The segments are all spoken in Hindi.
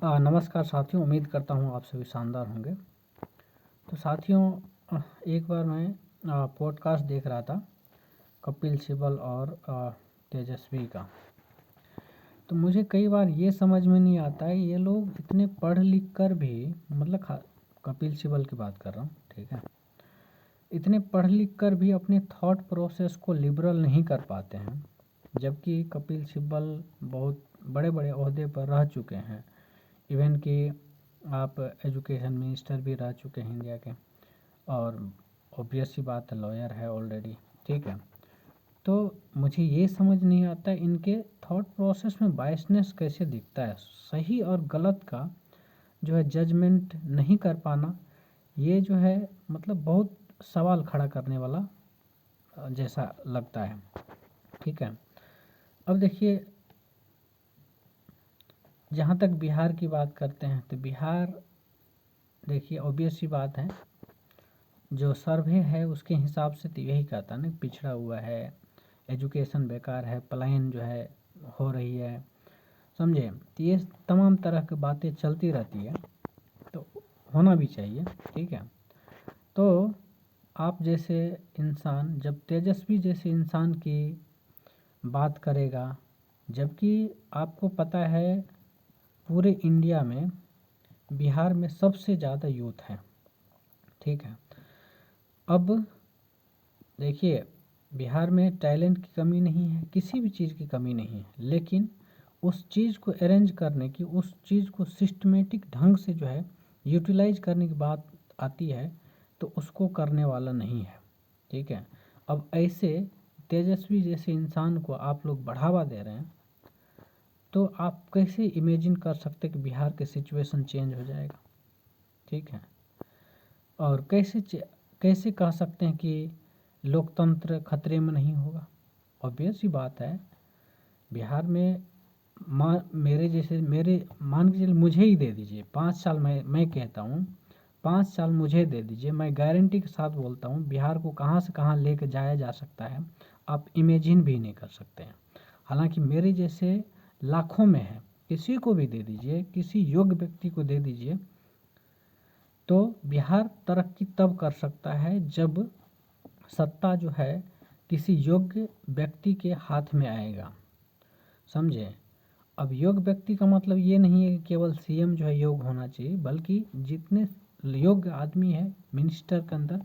नमस्कार साथियों, उम्मीद करता हूँ आप सभी शानदार होंगे। तो साथियों, एक बार मैं पॉडकास्ट देख रहा था कपिल सिब्बल और तेजस्वी का। तो मुझे कई बार ये समझ में नहीं आता है, ये लोग इतने पढ़ लिख कर भी, मतलब कपिल सिब्बल की बात कर रहा हूँ, ठीक है, इतने पढ़ लिख कर भी अपने थॉट प्रोसेस को लिबरल नहीं कर पाते हैं। जबकि कपिल सिब्बल बहुत बड़े बड़े ओहदे पर रह चुके हैं, इवन कि आप एजुकेशन मिनिस्टर भी रह चुके हैं इंडिया के, और ऑब्वियस सी बात है लॉयर है ऑलरेडी, ठीक है। तो मुझे ये समझ नहीं आता इनके थॉट प्रोसेस में बायसनेस कैसे दिखता है। सही और गलत का जो है जजमेंट नहीं कर पाना, ये जो है मतलब बहुत सवाल खड़ा करने वाला जैसा लगता है, ठीक है। अब देखिए, जहाँ तक बिहार की बात करते हैं तो बिहार, देखिए ऑब्वियस सी बात है, जो सर्वे है उसके हिसाब से तो यही कहता है ना, पिछड़ा हुआ है, एजुकेशन बेकार है, पलायन जो है हो रही है, समझे। तो ये तमाम तरह की बातें चलती रहती है, तो होना भी चाहिए, ठीक है। तो आप जैसे इंसान जब तेजस्वी जैसे इंसान की बात करेगा, जबकि आपको पता है पूरे इंडिया में बिहार में सबसे ज़्यादा यूथ है, ठीक है। अब देखिए, बिहार में टैलेंट की कमी नहीं है, किसी भी चीज़ की कमी नहीं है, लेकिन उस चीज़ को अरेंज करने की, उस चीज़ को सिस्टमेटिक ढंग से जो है यूटिलाइज करने की बात आती है तो उसको करने वाला नहीं है, ठीक है। अब ऐसे तेजस्वी जैसे इंसान को आप लोग बढ़ावा दे रहे हैं, तो आप कैसे इमेजिन कर सकते कि बिहार के सिचुएशन चेंज हो जाएगा, ठीक है। और कैसे कह सकते हैं कि लोकतंत्र खतरे में नहीं होगा। ऑब्वियस ही बात है, बिहार में मेरे मान के चलिए मुझे ही दे दीजिए 5 साल, मैं कहता हूँ 5 साल मुझे दे दीजिए, मैं गारंटी के साथ बोलता हूँ बिहार को कहाँ से कहाँ लेकर जाया जा सकता है, आप इमेजिन भी नहीं कर सकते हैं। हालांकि मेरे जैसे लाखों में है, किसी को भी दे दीजिए, किसी योग्य व्यक्ति को दे दीजिए, तो बिहार तरक्की तब कर सकता है जब सत्ता जो है किसी योग्य व्यक्ति के हाथ में आएगा, समझे। अब योग्य व्यक्ति का मतलब ये नहीं है कि केवल सीएम जो है योग्य होना चाहिए, बल्कि जितने योग्य आदमी है मिनिस्टर के अंदर,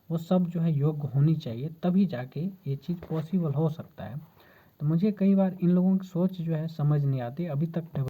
वो सब जो है योग्य होनी चाहिए, तभी जाके ये चीज़ पॉसिबल हो सकता है। तो मुझे कई बार इन लोगों की सोच जो है समझ नहीं आती, अभी तक